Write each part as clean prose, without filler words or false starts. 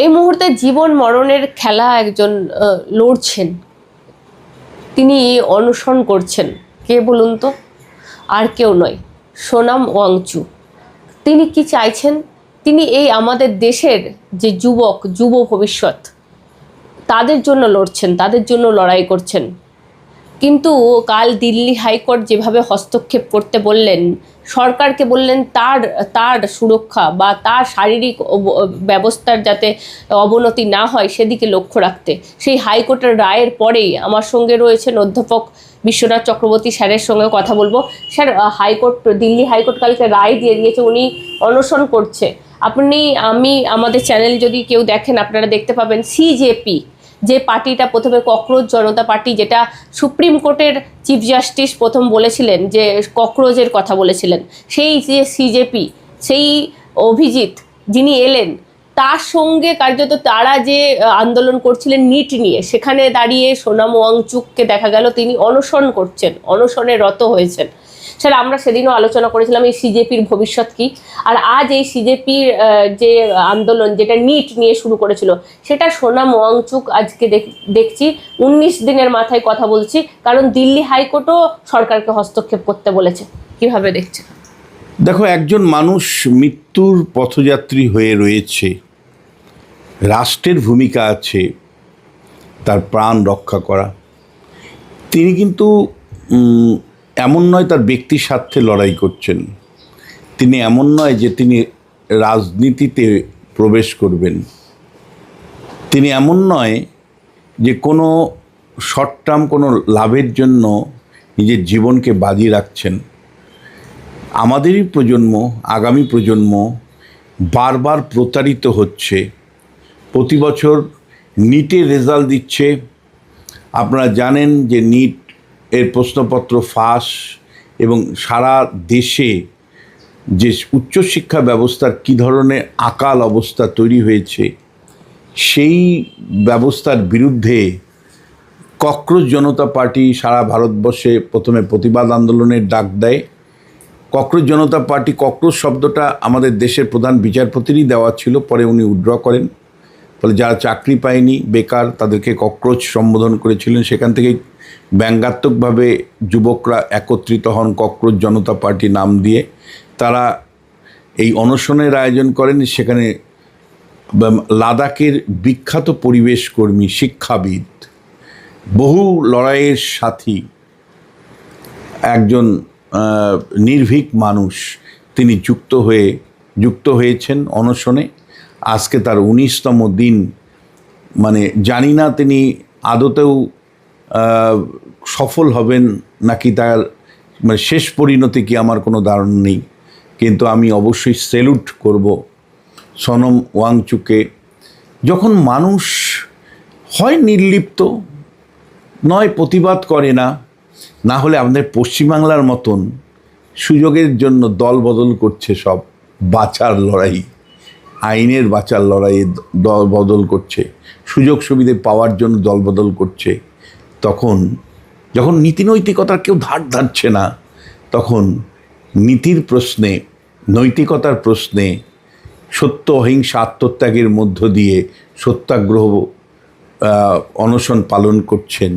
এই মুহূর্তে জীবন মরণের খেলা একজন লড়ছেন, তিনি অনশন করছেন। কে বলুন তো? আর কেউ নয়, সোনাম ওয়াংচু। তিনি কি চাইছেন? তিনি এই আমাদের দেশের যে যুব ভবিষ্যৎ, তাদের জন্য লড়ছেন, তাদের জন্য লড়াই করছেন। কিন্তু কাল দিল্লি হাইকোর্ট যেভাবে হস্তক্ষেপ করতে বললেন, সরকারকে বললেন তার সুরক্ষা বা তার শারীরিক ব্যবস্থার যাতে অবনতি না হয় সেদিকে লক্ষ্য রাখতে, সেই হাইকোর্টের রায়ের পরেই আমার সঙ্গে রয়েছেন অধ্যাপক বিশ্বনাথ চক্রবর্তী স্যারের সঙ্গে কথা বলবো। স্যার, দিল্লি হাইকোর্ট কালকে রায় দিয়ে দিয়েছে, উনি অনশন করছে। আমাদের চ্যানেল যদি কেউ দেখেন, আপনারা দেখতে পাবেন সিজেপি, যে পার্টিটা প্রথমে ককরোচ জনতা পার্টি, যেটা সুপ্রিম কোর্টের চিফ জাস্টিস প্রথম বলেছিলেন যে ককরোচের কথা বলেছিলেন, সেই যে সিজেপি, সেই অভিজিৎ যিনি এলেন, তার সঙ্গে কার্যত তারা যে আন্দোলন করছিলেন নিট নিয়ে, সেখানে দাঁড়িয়ে সোনাম ওয়াংচুককে দেখা গেল তিনি অনশন করছেন, অনশনে রত হয়েছেন। স্যার, আমরা সেদিনও আলোচনা করেছিলাম এই সিজেপির ভবিষ্যৎ কী, আর আজ এই সিজেপির যে আন্দোলন যেটা নিট নিয়ে শুরু করেছিল, সেটা সোনাম ওয়াংচুক আজকে দেখছি 19 দিনের মাথায় কথা বলছি, কারণ দিল্লি হাইকোর্টও সরকারকে হস্তক্ষেপ করতে বলেছে। কিভাবে দেখছে? দেখো, একজন মানুষ মৃত্যুর পথযাত্রী হয়ে রয়েছে, রাষ্ট্রের ভূমিকা আছে তার প্রাণ রক্ষা করা। তিনি কিন্তু এমন নয় তার ব্যক্তি স্বার্থে লড়াই করছেন, তিনি এমন নয় যে তিনি রাজনীতিতে প্রবেশ করবেন, তিনি এমন নয় যে কোনো শর্ট টার্ম কোনো লাভের জন্য নিজের জীবনকে বাজি রাখছেন। আমাদেরই প্রজন্ম, আগামী প্রজন্ম বারবার প্রতারিত হচ্ছে। প্রতি বছর নিটের রেজাল্ট দিচ্ছে। আপনারা জানেন যে নিট এর প্রশ্নপত্র ফাঁস, এবং সারা দেশে যে উচ্চশিক্ষা ব্যবস্থার কী ধরনের আকাল অবস্থা তৈরি হয়েছে, সেই ব্যবস্থার বিরুদ্ধে ককরোচ জনতা পার্টি সারা ভারতবর্ষে প্রথমে প্রতিবাদ আন্দোলনের ডাক দেয়। ককরোচ জনতা পার্টি, ককরোচ শব্দটা আমাদের দেশের প্রধান বিচারপতিরই দেওয়া ছিল, পরে উনি উইথড্র করেন। ফলে যারা চাকরি পায়নি, বেকার, তাদেরকে ককরোচ সম্বোধন করেছিলেন। সেখান থেকেই ব্যঙ্গাত্মকভাবে যুবকরা একত্রিত হন ককরোচ জনতা পার্টি নাম দিয়ে। তারা এই অনশনের আয়োজন করেন। সেখানে লাদাখের বিখ্যাত পরিবেশ কর্মী, শিক্ষাবিদ, বহু লড়াইয়ের সাথী, একজন নির্ভীক মানুষ, তিনি যুক্ত হয়েছেন অনশনে। আজকে তার 19তম দিন। মানে জানি না তিনি আদতেও সফল হবেন নাকি তার মানে শেষ পরিণতি কি, আমার কোনো ধারণা নেই। কিন্তু আমি অবশ্যই স্যালুট করব সোনাম ওয়াংচুকে। যখন মানুষ হয় নির্লিপ্ত, নয় প্রতিবাদ করে না, না হলে আমাদের পশ্চিমবাংলার মতন সুযোগের জন্য দল বদল করছে, সব বাঁচার লড়াই, আইনের বাঁচার লড়াইয়ে দল বদল করছে, সুযোগ সুবিধে পাওয়ার জন্য দল বদল করছে। তখন যখন নীতিনৈতিকতার কেউ ধারছে না, তখন নীতির প্রশ্নে, নৈতিকতার প্রশ্নে সত্য, অহিংসা, আত্মত্যাগের মধ্য দিয়ে সত্যাগ্রহ অনশন পালন করছেন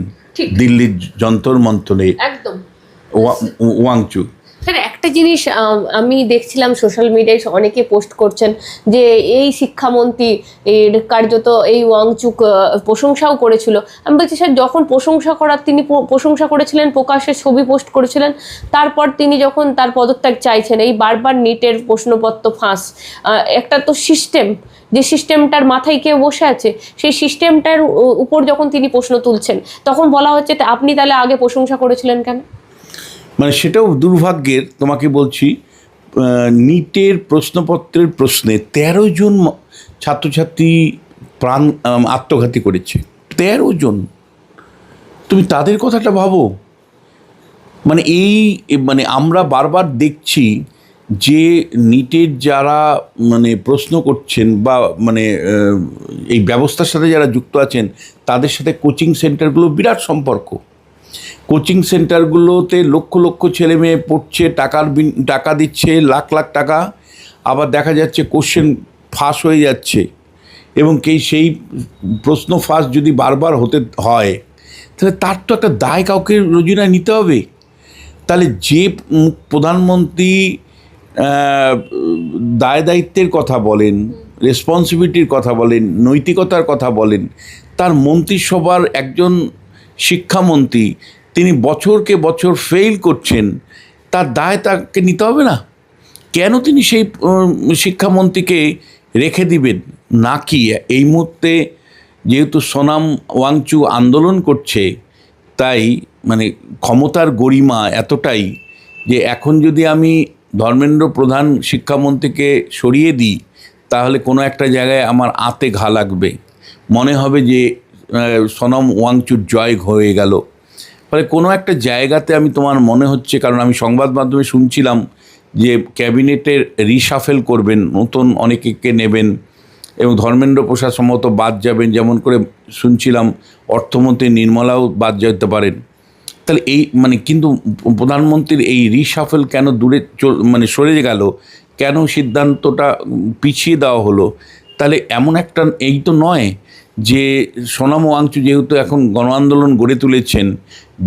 দিল্লির যন্তর মন্তরে একদম ওয়াংচু। স্যার, একটা জিনিস আমি দেখছিলাম সোশ্যাল মিডিয়ায় অনেকে পোস্ট করছেন যে এই শিক্ষামন্ত্রী এর কার্যত এই ওয়াংচুক প্রশংসাও করেছিল। আমি বলছি, স্যার, যখন প্রশংসা করার তিনি প্রশংসা করেছিলেন, প্রকাশ্যে ছবি পোস্ট করেছিলেন, তারপর তিনি যখন তার পদত্যাগ চাইছেন, এই বারবার নিটের প্রশ্নপত্র ফাঁস, একটা তো সিস্টেম, যে সিস্টেমটার মাথায় কেউ বসে আছে, সেই সিস্টেমটার উপর যখন তিনি প্রশ্ন তুলছেন, তখন বলা হচ্ছে আপনি তাহলে আগে প্রশংসা করেছিলেন কেন? মানে সেটাও দুর্ভাগ্যের। তোমাকে বলছি, নিটের প্রশ্নপত্রের প্রশ্নে 13 জন ছাত্রছাত্রী প্রাণ আত্মঘাতী করেছে। 13 জন। তুমি তাদের কথাটা ভাবো। মানে মানে আমরা বারবার দেখছি যে নিটের যারা মানে প্রশ্ন করছেন বা মানে এই ব্যবস্থার সাথে যারা যুক্ত আছেন, তাদের সাথে কোচিং সেন্টারগুলো বিরাট সম্পর্ক। কোচিং সেন্টারগুলোতে লক্ষ লক্ষ ছেলে মেয়ে পড়ছে, টাকা দিচ্ছে, লাখ লাখ টাকা। আবার দেখা যাচ্ছে কোশ্চেন ফাঁস হয়ে যাচ্ছে, এবং সেই প্রশ্ন ফাঁস যদি বারবার হতে হয়, তাহলে তার তো একটা দায় কাউকে রোজিনায় নিতে হবে। তাহলে যে প্রধানমন্ত্রী দায় দায়িত্বের কথা বলেন, রেসপন্সিবিলিটির কথা বলেন, নৈতিকতার কথা বলেন, তার মন্ত্রিসভার একজন শিক্ষামন্ত্রী তিনি বছরকে বছর ফেল করছেন, তার দায় তাকে নিতে হবে না? কেন তিনি সেই শিক্ষামন্ত্রীকে রেখে দিবেন? নাকি এই মুহূর্তে যেহেতু সোনাম ওয়াংচু আন্দোলন করছে, তাই মানে ক্ষমতার গরিমা এতটাই যে এখন যদি আমি ধর্মেন্দ্র প্রধান শিক্ষামন্ত্রীকে সরিয়ে দিই, তাহলে কোনো একটা জায়গায় আমার আঁতে ঘা লাগবে, মনে হবে যে সোনাম ওয়াংচুর জয় হয়ে গেল। ফলে কোনো একটা জায়গাতে আমি তোমার মনে হচ্ছে, কারণ আমি সংবাদ মাধ্যমে শুনছিলাম যে ক্যাবিনেটের রিশাফেল করবেন, নতুন অনেকে নেবেন এবং ধর্মেন্দ্র প্রসাদ সম্ভবত বাদ যাবেন, যেমন করে শুনছিলাম অর্থমন্ত্রী নির্মলাও বাদ যেতে পারেন। তাহলে এই মানে কিন্তু প্রধানমন্ত্রীর এই রিশাফেল কেন দূরে সরে গেল, কেন সিদ্ধান্তটা পিছিয়ে দেওয়া হলো? তাহলে এমন একটা এই তো নয় যে সোনাম ওয়াংচু যেহেতু এখন গণ আন্দোলন গড়ে তুলেছেন,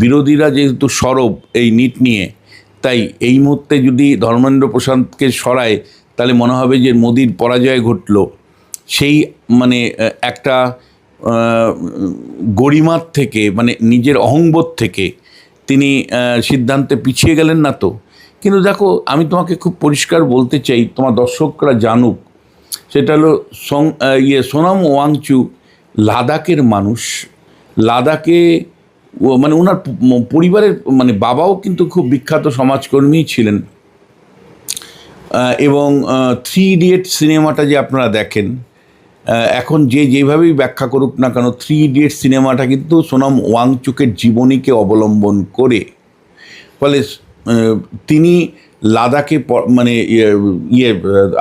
বিরোধীরা যেহেতু সরব এই নিট নিয়ে, তাই এই মুহূর্তে যদি ধর্মেন্দ্র প্রসাদকে সরায়, তাহলে মনে হবে যে মোদির পরাজয় ঘটল। সেই একটা গরিমার থেকে নিজের অহংবোধ থেকে তিনি সিদ্ধান্তে পিছিয়ে গেলেন না তো। কিন্তু দেখো, আমি তোমাকে খুব পরিষ্কার বলতে চাই, তোমার দর্শকরা জানুক, সেটা হলো সোনাম ওয়াংচু লাদাখের মানুষ। লাদাখে ওনার পরিবারের বাবাও কিন্তু খুব বিখ্যাত সমাজকর্মী ছিলেন। এবং 3 ইডিয়েট সিনেমাটা যে আপনারা দেখেন, এখন যেভাবেই ব্যাখ্যা করুক না কেন, 3 ইডিয়েট সিনেমাটা কিন্তু সোনাম ওয়াংচুকের জীবনীকে অবলম্বন করে। ফলে তিনি লাদাখে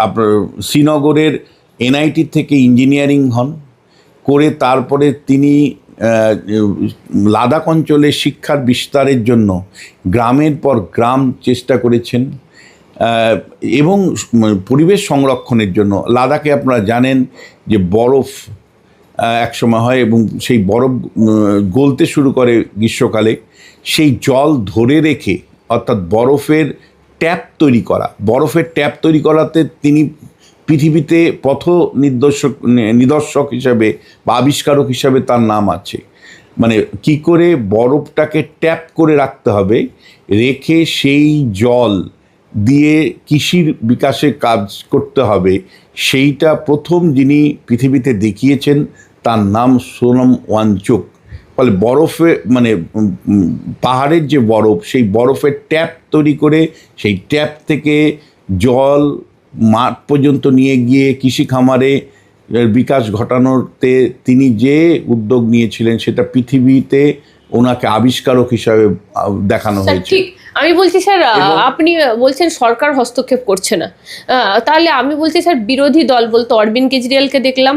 আপনার শ্রীনগরের এনআইটি থেকে ইঞ্জিনিয়ারিং হন, করে তারপরে তিনি লাদাখ অঞ্চলে শিক্ষার বিস্তারের জন্য গ্রামের পর গ্রাম চেষ্টা করেছেন এবং পরিবেশ সংরক্ষণের জন্য। লাদাখে আপনারা জানেন যে বরফ একসময় হয় এবং সেই বরফ গলতে শুরু করে গ্রীষ্মকালে, সেই জল ধরে রেখে, অর্থাৎ বরফের ট্যাপ তৈরি করাতে তিনি পৃথিবীতে নিদর্শক হিসাবে বা আবিষ্কারক হিসাবে তার নাম আছে। কি করে বরফটাকে ট্যাপ করে রাখতে হবে, রেখে সেই জল দিয়ে কৃষির বিকাশে কাজ করতে হবে, সেইটা প্রথম যিনি পৃথিবীতে দেখিয়েছেন, তার নাম সোনাম ওয়াংচুক। ফলে বরফে পাহাড়ের যে বরফ, সেই বরফের ট্যাপ তৈরি করে সেই ট্যাপ থেকে জল মাঠ পর্যন্ত নিয়ে গিয়ে কৃষি খামারে বিকাশ ঘটানোতে তিনি যে উদ্যোগ নিয়েছিলেন, সেটা পৃথিবীতে ওনাকে আবিষ্কারক হিসাবে দেখানো হয়েছে। ঠিক, আমি বলছি স্যার, আপনি বলছেন সরকার হস্তক্ষেপ করছে না, তাহলে আমি বলছি স্যার বিরোধী দল বলতে অরবিন্দ কেজরিওয়ালকে দেখলাম,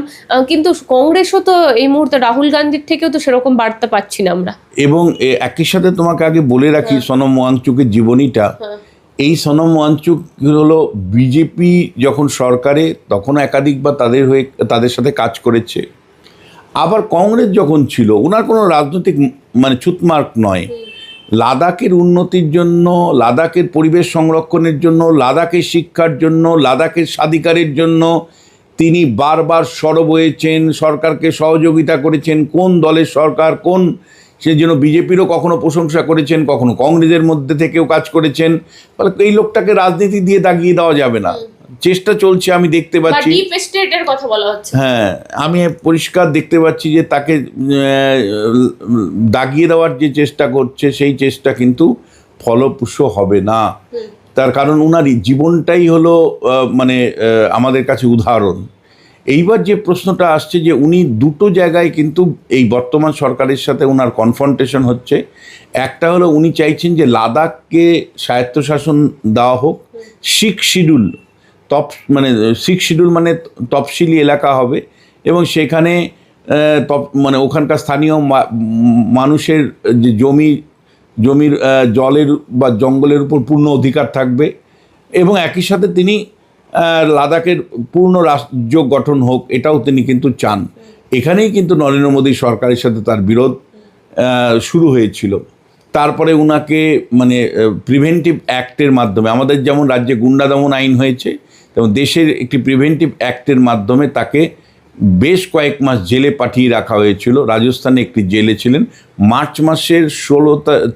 কিন্তু কংগ্রেসও তো এই মুহূর্তে রাহুল গান্ধীর থেকেও তো সেরকম বার্তা পাচ্ছি না আমরা। এবং একই সাথে তোমাকে আগে বলে রাখি, সোনাম ওয়াংচুকের জীবনীটা, এই সোনাম ওয়াংচুক হলো বিজেপি যখন সরকারে তখন একাধিকবার তাদের সাথে কাজ করেছে। আবার কংগ্রেস যখন ছিল, ওনার কোনো রাজনৈতিক ছুতমার্ক নয়। লাদাখের উন্নতির জন্য, লাদাখের পরিবেশ সংরক্ষণের জন্য, লাদাখের শিক্ষার জন্য, লাদাখের স্বাধিকারের জন্য তিনি বারবার সরব হয়েছেন, সরকারকে সহযোগিতা করেছেন। কোন দলের সরকার, সেই জন্য বিজেপিরও কখনো প্রশংসা করেছেন, কখনো কংগ্রেসের মধ্যে থেকেও কাজ করেছেন। ফলে এই লোকটাকে রাজনীতি দিয়ে দাগিয়ে দেওয়া যাবে না, চেষ্টা চলছে, আমি দেখতে পাচ্ছি। হ্যাঁ, আমি পরিষ্কার দেখতে পাচ্ছি যে তাকে দাগিয়ে দেওয়ার যে চেষ্টা করছে, সেই চেষ্টা কিন্তু ফলপ্রসূ হবে না। তার কারণ উনার জীবনটাই হলো আমাদের কাছে উদাহরণ। এইবার যে প্রশ্নটা আসছে যে উনি দুটো জায়গায় কিন্তু এই বর্তমান সরকারের সাথে উনার কনফ্রন্টেশন হচ্ছে। একটা হলো উনি চাইছেন যে লাদাখকে স্বায়ত্তশাসন দেওয়া হোক, 6 শিডিউল তফসিলি এলাকা হবে এবং সেখানে ওখানকার স্থানীয় মানুষের যে জমির জলের বা জঙ্গলের উপর পূর্ণ অধিকার থাকবে। এবং একই সাথে তিনি লাদাখের পূর্ণ রাজ্য গঠন হোক, এটাও তিনি কিন্তু চান। এখানেই কিন্তু নরেন্দ্র মোদী সরকারের সাথে তার বিরোধ শুরু হয়েছিল। তারপরে উনাকে মানে প্রিভেন্টিভ অ্যাক্টের মাধ্যমে, আমাদের যেমন রাজ্যে গুন্ডা দমন আইন হয়েছে, তেমন দেশের একটি প্রিভেন্টিভ অ্যাক্টের মাধ্যমে তাকে বেশ কয়েক মাস জেলে পাঠিয়ে রাখা হয়েছিল। রাজস্থানে একটি জেলে ছিলেন। মার্চ মাসের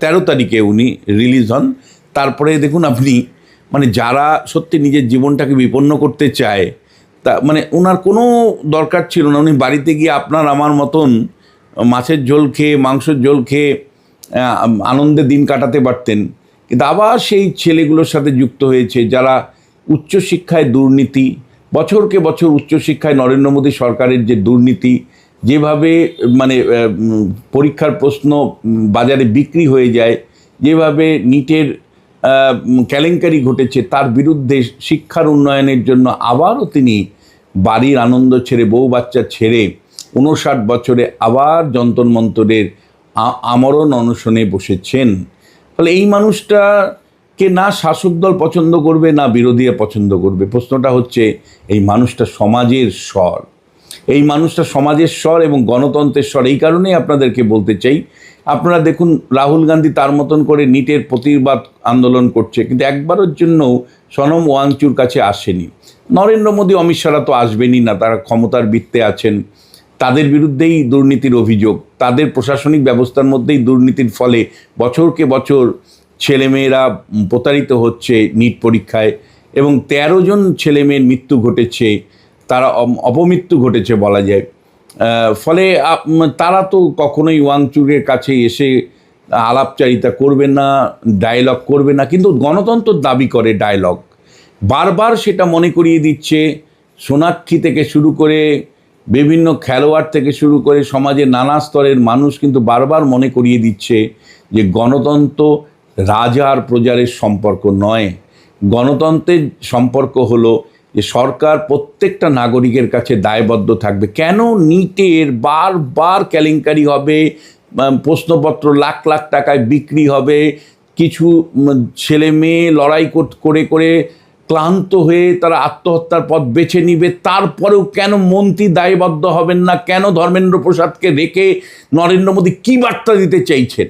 13 তারিখে উনি রিলিজ হন। তারপরে দেখুন আপনি, মানে যারা সত্যি নিজের জীবনটাকে বিপন্ন করতে চায়, তা মানে ওনার কোনো দরকার ছিল না। উনি বাড়িতে গিয়ে আপনার আমার মতন মাছের ঝোল খেয়ে, মাংসের ঝোল খেয়ে আনন্দে দিন কাটাতে পারতেন। কিন্তু আবার সেই ছেলেগুলোর সাথে যুক্ত হয়েছে যারা উচ্চশিক্ষায় দুর্নীতি, বছরকে বছর উচ্চশিক্ষায় নরেন্দ্র মোদী সরকারের যে দুর্নীতি, যেভাবে মানে পরীক্ষার প্রশ্ন বাজারে বিক্রি হয়ে যায়, যেভাবে নিটের কেলেঙ্কারি ঘটেছে, তার বিরুদ্ধে শিক্ষার উন্নয়নের জন্য আবারও তিনি বাড়ির আনন্দ ছেড়ে, বউ বাচ্চা ছেড়ে 59 বছরে আবার যন্তর মন্তরের আমরণ অনশনে বসেছেন। ফলে এই মানুষটাকে না শাসক দল পছন্দ করবে, না বিরোধীরা পছন্দ করবে। প্রশ্নটা হচ্ছে, এই মানুষটা সমাজের স্বর, এই মানুষটা সমাজের স্বর এবং গণতন্ত্রের স্বর। এই কারণেই আপনাদেরকে বলতে চাই, আপনারা দেখুন রাহুল গান্ধী তার মতন করে নিটের প্রতিবাদ আন্দোলন করছে, কিন্তু একবারের জন্যও সোনম ওয়াংচুর কাছে আসেনি। নরেন্দ্র মোদী, অমিত শাহ তো আসবেনই না, তারা ক্ষমতার বৃত্তে আছেন। তাদের বিরুদ্ধেই দুর্নীতির অভিযোগ, তাদের প্রশাসনিক ব্যবস্থার মধ্যেই দুর্নীতির ফলে বছরকে বছর ছেলেমেয়েরা প্রতারিত হচ্ছে নিট পরীক্ষায়, এবং 13 জন ছেলেমেয়ের মৃত্যু ঘটেছে, তারা অপমৃত্যু ঘটেছে বলা যায়। ফলে তারা তো কখনোই ওয়াংচুকের কাছে এসে আলাপচারিতা করবে না, ডায়লগ করবে না, কিন্তু গণতন্ত্র দাবি করে ডায়লগ। বারবার সেটা মনে করিয়ে দিচ্ছে সোনাক্ষী থেকে শুরু করে বিভিন্ন খেলোয়াড় থেকে শুরু করে সমাজের নানা স্তরের মানুষ কিন্তু বারবার মনে করিয়ে দিচ্ছে যে গণতন্ত্র রাজা আর প্রজারের সম্পর্ক নয়। গণতন্ত্রের সম্পর্ক হলো যে সরকার প্রত্যেকটা নাগরিকের কাছে দায়বদ্ধ থাকবে। কেন নিটের বারবার কেলেঙ্কারি হবে, প্রশ্নপত্র লাখ লাখ টাকায় বিক্রি হবে, কিছু ছেলে মেয়ে লড়াই করে করে ক্লান্ত হয়ে তারা আত্মহত্যার পথ বেছে নিবে, তারপরেও কেন মন্ত্রী দায়বদ্ধ হবেন না? কেন ধর্মেন্দ্র প্রসাদকে রেখে নরেন্দ্র মোদী কী বার্তা দিতে চাইছেন?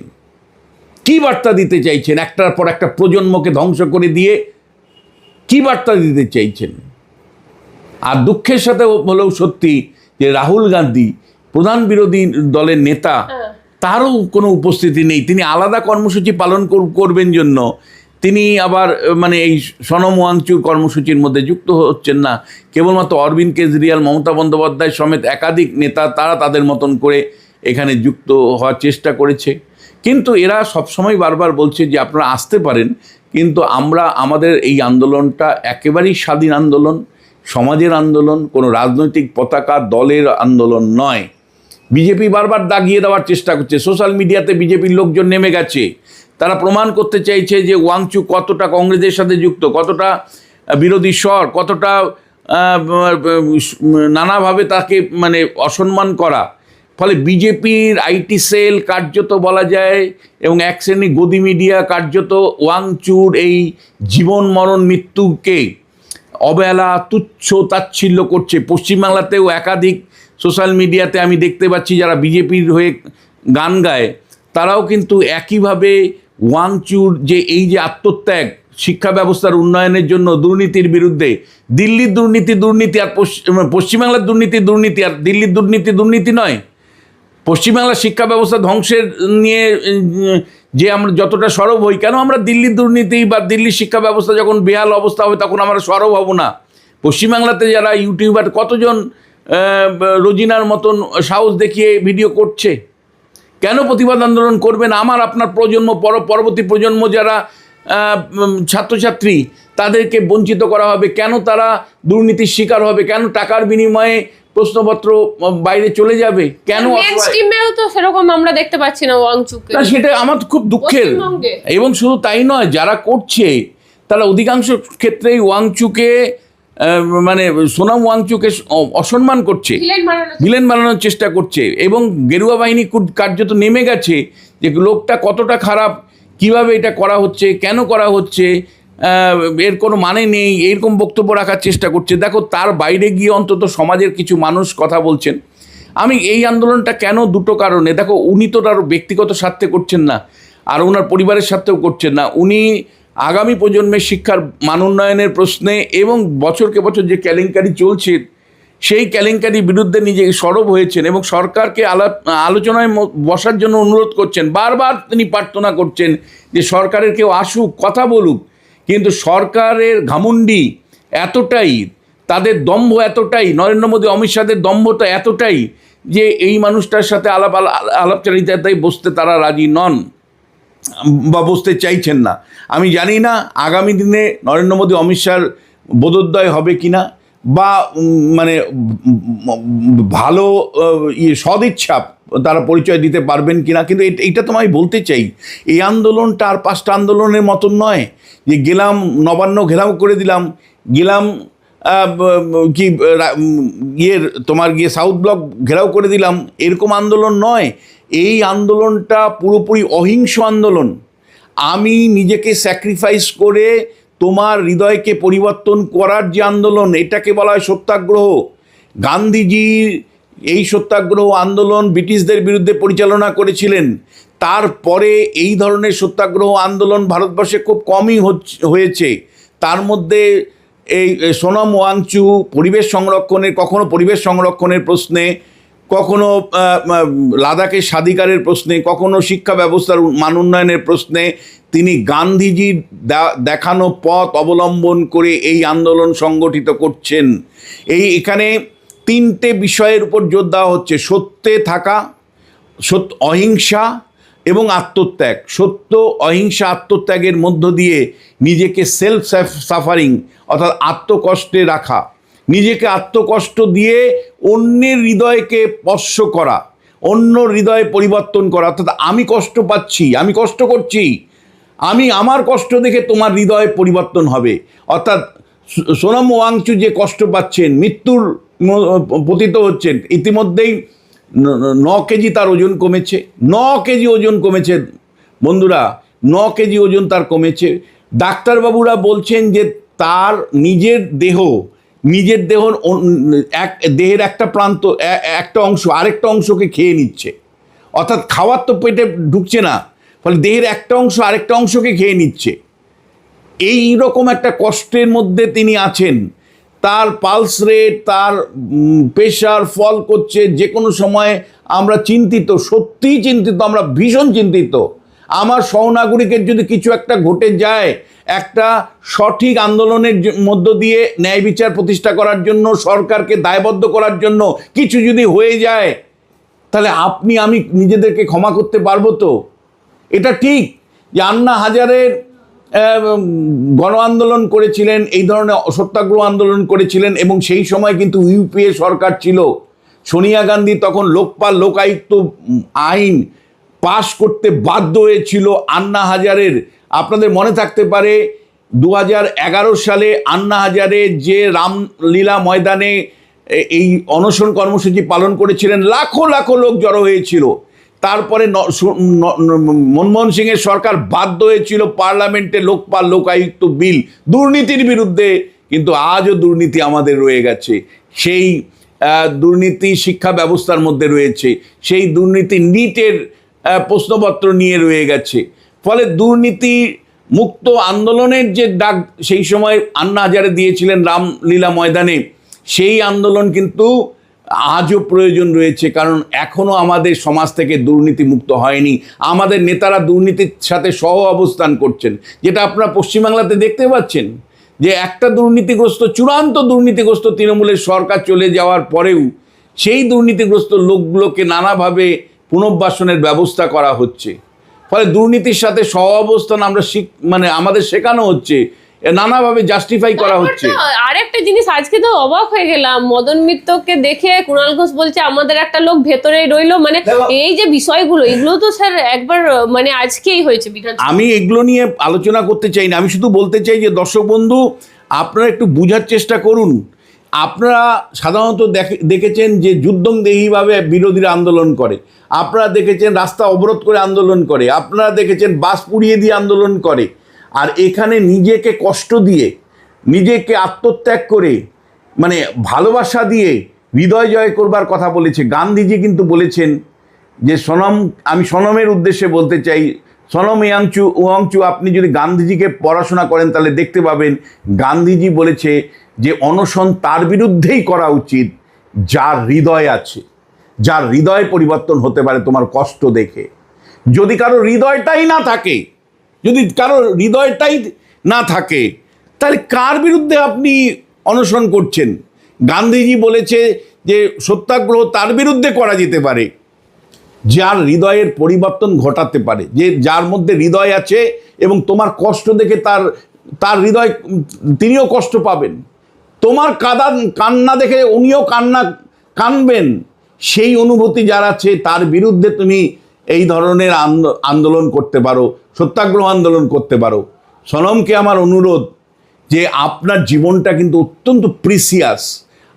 কী বার্তা দিতে চাইছেন? একটার পর একটা প্রজন্মকে ধ্বংস করে দিয়ে কী বার্তা দিতে চাইছেন? আর দুঃখের সাথে হলেও সত্যি যে রাহুল গান্ধী, প্রধান বিরোধী দলের নেতা, তারও কোনো উপস্থিতি নেই। তিনি আলাদা কর্মসূচি পালন করবেন জন্য তিনি আবার মানে এই সোনম ওয়াংচুর কর্মসূচির মধ্যে যুক্ত হচ্ছেন না। কেবলমাত্র অরবিন্দ কেজরিওয়াল, মমতা বন্দ্যোপাধ্যায় সমেত একাধিক নেতা তারা তাদের মতন করে এখানে যুক্ত হওয়ার চেষ্টা করেছে। কিন্তু এরা সবসময় বারবার বলছে যে আপনারা আসতে পারেন, কিন্তু আমরা আমাদের এই আন্দোলনটা একেবারেই স্বাধীন আন্দোলন, সমাজের আন্দোলন, কোনো রাজনৈতিক পতাকা দলের আন্দোলন নয়। বিজেপি বারবার দাগিয়ে দেওয়ার চেষ্টা করছে। সোশ্যাল মিডিয়াতে বিজেপির লোকজন নেমে গেছে, তারা প্রমাণ করতে চাইছে যে ওয়াংচু কতটা কংগ্রেসের সাথে যুক্ত, কতটা বিরোধী স্বর, কতটা নানাভাবে তাকে মানে অসম্মান করা। ফলে বিজেপির আইটি সেল কার্যত বলা যায়, এবং এক শ্রেণী গদি মিডিয়া কার্যত ওয়াংচুর এই জীবন মরণ মৃত্যুকে অবহেলা, তুচ্ছ তাচ্ছিল্য করছে। পশ্চিমবাংলাতেও একাধিক সোশ্যাল মিডিয়াতে আমি দেখতে পাচ্ছি যারা বিজেপির হয়ে গান গায়, তারাও কিন্তু একইভাবে ওয়াংচুর যে এই যে আত্মত্যাগ, শিক্ষা ব্যবস্থার উন্নয়নের জন্য, দুর্নীতির বিরুদ্ধে, দিল্লির দুর্নীতি আর পশ্চিমবাংলার দুর্নীতি আর দিল্লির দুর্নীতি নয়। পশ্চিমবাংলার শিক্ষা ব্যবস্থা ধ্বংসের নিয়ে যে আমরা যতটা সরব হই, কেন আমরা দিল্লির দুর্নীতি বা দিল্লির শিক্ষা ব্যবস্থা যখন বেহাল অবস্থা হবে তখন আমরা সরব হব না? পশ্চিমবাংলাতে যারা ইউটিউবার, কতজন রোজিনার মতন সাহস দেখিয়ে ভিডিও করছে, কেন প্রতিবাদ আন্দোলন করবেন? আমার আপনার প্রজন্ম, পরবর্তী প্রজন্ম যারা ছাত্রছাত্রী, তাদেরকে বঞ্চিত করা হবে। কেন তারা দুর্নীতির শিকার হবে? কেন টাকার বিনিময়ে প্রশ্নপত্র বাইরে চলে যাবে? কেন মেনস্ট্রিমেও তো সেরকম আমরা দেখতে পাচ্ছি না ওয়াংচুকে। না, সেটা আমার খুব দুঃখের। এবং শুধু তাই নয়, যারা করছে তারা অধিকাংশ ক্ষেত্রেই ওয়াংচুকে মানে সোনম ওয়াংচুকে অসম্মান করছে, ভিলেন বানানোর চেষ্টা করছে, এবং গেরুয়া বাহিনী কার্যত নেমে গেছে যে লোকটা কতটা খারাপ, কিভাবে এটা করা হচ্ছে, কেন করা হচ্ছে, এর কোনো মানে নেই, এরকম বক্তব্য রাখার চেষ্টা করছে। দেখো, তার বাইরে গিয়ে অন্তত সমাজের কিছু মানুষ কথা বলছেন। আমি এই আন্দোলনটা কেন, দুটো কারণে। দেখো, উনি তো তার ব্যক্তিগত স্বার্থে করছেন না, আর ওনার পরিবারের স্বার্থেও করছেন না। উনি আগামী প্রজন্মের শিক্ষার মান উন্নয়নের প্রশ্নে এবং বছরকে বছর যে কেলেঙ্কারি চলছে সেই কেলেঙ্কারির বিরুদ্ধে নিজে সরব হয়েছেন এবং সরকারকে আলোচনায় বসার জন্য অনুরোধ করছেন। বারবার তিনি প্রার্থনা করছেন যে সরকারের কেউ আসুক, কথা বলুক। কিন্তু সরকারের ঘামুন্ডি এতটাই, তাদের দম্ভ এতটাই, নরেন্দ্র মোদী অমিত শাহের দম্ভটা এতটাই যে এই মানুষটার সাথে আলাপচারিতায় বসতে তারা রাজি নন বা বসতে চাইছেন না। আমি জানি না আগামী দিনে নরেন্দ্র মোদী অমিত শাহর বোধোদয় হবে কিনা, বা মানে ভালো সদিচ্ছা তারা পরিচয় দিতে পারবেন কিনা। কিন্তু এইটা তো আমি বলতে চাই, এই আন্দোলনটা আর 5টা আন্দোলনের মতন নয় যে গেলাম নবান্ন ঘেরাও করে দিলাম, গেলাম কি তোমার গিয়ে সাউথ ব্লক ঘেরাও করে দিলাম, এরকম আন্দোলন নয়। এই আন্দোলনটা পুরোপুরি অহিংস আন্দোলন। আমি নিজেকে স্যাক্রিফাইস করে তোমার হৃদয়কে পরিবর্তন করার যে আন্দোলন, এটাকে বলা হয় সত্যাগ্রহ। গান্ধীজির এই সত্যাগ্রহ আন্দোলন ব্রিটিশদের বিরুদ্ধে পরিচালনা করেছিলেন। তারপরে এই ধরনের সত্যাগ্রহ আন্দোলন ভারতবর্ষে খুব কমই হয়েছে। তার মধ্যে এই সোনাম ওয়াংচু পরিবেশ সংরক্ষণের, কখনো পরিবেশ সংরক্ষণের প্রশ্নে, কখনো লাদাখের স্বাধিকারের প্রশ্নে, কখনো শিক্ষা ব্যবস্থার মান উন্নয়নের প্রশ্নে তিনি গান্ধীজির দেখানো পথ অবলম্বন করে এই আন্দোলন সংগঠিত করছেন। এখানে 3টে বিষয়ের উপর জোর দেওয়া হচ্ছে: সত্যে থাকা, অহিংসা এবং আত্মত্যাগ। সত্য, অহিংসা, আত্মত্যাগের মধ্য দিয়ে নিজেকে সেলফ সাফারিং অর্থাৎ আত্মকষ্টে রাখা, নিজেকে আত্মকষ্ট দিয়ে অন্যের হৃদয়কে স্পর্শ করা, অন্য হৃদয়ে পরিবর্তন করা। অর্থাৎ আমি কষ্ট পাচ্ছি, আমি কষ্ট করছি, আমার কষ্ট দেখে তোমার হৃদয়ে পরিবর্তন হবে। অর্থাৎ সোনাম ওয়াংচু যে কষ্ট পাচ্ছেন, মৃত্যুর পতিত হচ্ছেন, ইতিমধ্যেই 9 কেজি তার ওজন কমেছে। 9 কেজি ওজন কমেছে বন্ধুরা, 9 কেজি ওজন তার কমেছে। ডাক্তারবাবুরা বলছেন যে তার নিজের দেহের একটা প্রান্ত, একটা অংশ আরেকটা অংশকে খেয়ে নিচ্ছে। অর্থাৎ খাওয়ার তো পেটে ঢুকছে না, ফলে দেহের একটা অংশ আরেকটা অংশকে খেয়ে নিচ্ছে। এই রকম একটা কষ্টের মধ্যে তিনি আছেন। তার পালস রেট, তার প্রেশার ফল করছে। যে কোনো সময় আমরা চিন্তিত, সত্যিই চিন্তিত, আমরা ভীষণ চিন্তিত। আমার সহনাগরিকের যদি কিছু একটা ঘটে যায়, একটা সঠিক আন্দোলনের মধ্য দিয়ে ন্যায় বিচার প্রতিষ্ঠা করার জন্য, সরকারকে দায়বদ্ধ করার জন্য কিছু যদি হয়ে যায়, তাহলে আমি নিজেদেরকে ক্ষমা করতে পারবো তো? এটা ঠিক যে আন্না হাজারের গণ আন্দোলন করেছিলেন, এই ধরনের সত্যাগ্রহ আন্দোলন করেছিলেন, এবং সেই সময় কিন্তু ইউপিএ সরকার ছিল। সোনিয়া গান্ধী তখন লোকপাল লোকায়ুক্ত আইন পাশ করতে বাধ্য হয়েছিল আন্না হাজারের। আপনাদের মনে থাকতে পারে 2011 সালে আন্না হাজারে যে রামলীলা ময়দানে এই অনশন কর্মসূচি পালন করেছিলেন, লাখো লাখো লোক জড়ো হয়েছিল। তারপরে মনমোহন সিংয়ের সরকার বাধ্য হয়েছিল পার্লামেন্টে লোকপাল লোকায়ুক্ত বিল, দুর্নীতির বিরুদ্ধে। কিন্তু আজও দুর্নীতি আমাদের রয়ে গেছে। সেই দুর্নীতি শিক্ষা ব্যবস্থার মধ্যে রয়েছে, সেই দুর্নীতি নিটের প্রশ্নপত্র নিয়ে রয়ে গেছে। ফলে দুর্নীতি মুক্ত আন্দোলনের যে ডাক সেই সময় আন্না হাজারে দিয়েছিলেন রামলীলা ময়দানে, সেই আন্দোলন কিন্তু আজও প্রয়োজন রয়েছে। কারণ এখনও আমাদের সমাজ থেকে দুর্নীতি মুক্ত হয়নি। আমাদের নেতারা দুর্নীতির সাথে সহ অবস্থান করছেন, যেটা আপনারা পশ্চিমবাংলাতে দেখতে পাচ্ছেন। যে একটা দুর্নীতিগ্রস্ত, চূড়ান্ত দুর্নীতিগ্রস্ত তৃণমূলের সরকার চলে যাওয়ার পরেও সেই দুর্নীতিগ্রস্ত লোকগুলোকে নানাভাবে পুনর্বাসনের ব্যবস্থা করা হচ্ছে। ফলে দুর্নীতির সাথে সহ অবস্থান আমাদের শেখানো হচ্ছে, নানাভাবে জাস্টিফাই করা হচ্ছে। আরেকটা জিনিস আজকে তো অবাক হয়ে গেলাম, মদন মিত্রকে দেখে কুণাল ঘোষ বলছে আমাদের একটা লোক ভেতরেই রইলো। মানে এই যে বিষয়গুলো, এগুলো তো স্যার একবার আজকেই হয়েছে বিধানসভা। আমি এগুলো নিয়ে আলোচনা করতে চাই না। আমি শুধু বলতে চাই যে দর্শক বন্ধু, আপনারা একটু বুঝার চেষ্টা করুন। আপনারা সাধারণত দেখেছেন যে যুদ্ধংদেহীভাবে বিরোধীরা আন্দোলন করে, আপনারা দেখেছেন রাস্তা অবরোধ করে আন্দোলন করে, আপনারা দেখেছেন বাস পুড়িয়ে দিয়ে আন্দোলন করে, আর এখানে নিজেকে কষ্ট দিয়ে, নিজেকে আত্মত্যাগ করে, মানে ভালোবাসা দিয়ে হৃদয় জয় করবার কথা বলেছে। গান্ধীজি কিন্তু বলেছেন যে সনম, আমি সনমের উদ্দেশ্যে বলতে চাই, সনম ওয়াংচু, আপনি যদি গান্ধীজিকে পড়াশোনা করেন তাহলে দেখতে পাবেন গান্ধীজি বলেছে যে অনশন তার বিরুদ্ধেই করা উচিত যার হৃদয় আছে, যার হৃদয় পরিবর্তন হতে পারে তোমার কষ্ট দেখে। যদি কারো হৃদয়টাই না থাকে, যদি কারো হৃদয়টাই না থাকে, তাহলে কার বিরুদ্ধে আপনি অনশন করছেন? গান্ধীজি বলেছে যে সত্যাগ্রহ তার বিরুদ্ধে করা যেতে পারে যার হৃদয়ের পরিবর্তন ঘটাতে পারে, যে যার মধ্যে হৃদয় আছে এবং তোমার কষ্ট দেখে তার হৃদয়, তিনিও কষ্ট পাবেন। তোমার কান্না দেখে উনিও কানবেন। সেই অনুভূতি যার আছে তার বিরুদ্ধে তুমি এই ধরনের আন্দোলন করতে পারো, সত্যাগ্রহ আন্দোলন করতে পারো। সনমকে আমার অনুরোধ যে আপনার জীবনটা কিন্তু অত্যন্ত প্রিসিয়াস।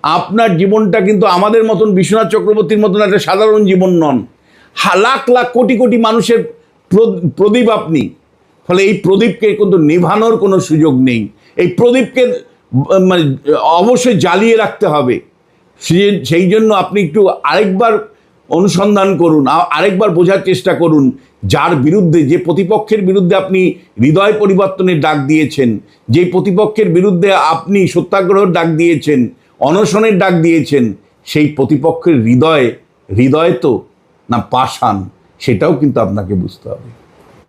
আপনার জীবনটা কিন্তু আমাদের মতন বিশ্বনাথ চক্রবর্তীর মতন একটা সাধারণ জীবন নন। লাখ লাখ কোটি কোটি মানুষের প্রদীপ আপনি। ফলে এই প্রদীপকে কিন্তু নেভানোর কোনো সুযোগ নেই। এই প্রদীপকে মানে অবশ্যই জ্বালিয়ে রাখতে হবে। সেই জন্য আপনি একটু আরেকবার অনুসন্ধান করুন, আরেকবার বোঝার চেষ্টা করুন যার বিরুদ্ধে, যে প্রতিপক্ষের বিরুদ্ধে আপনি হৃদয় পরিবর্তনের ডাক দিয়েছেন, যে প্রতিপক্ষের বিরুদ্ধে আপনি সত্যাগ্রহের ডাক দিয়েছেন, অনশনের ডাক দিয়েছেন, সেই প্রতিপক্ষের হৃদয় তো না পাষাণ, সেটাও কিন্তু আপনাকে বুঝতে হবে।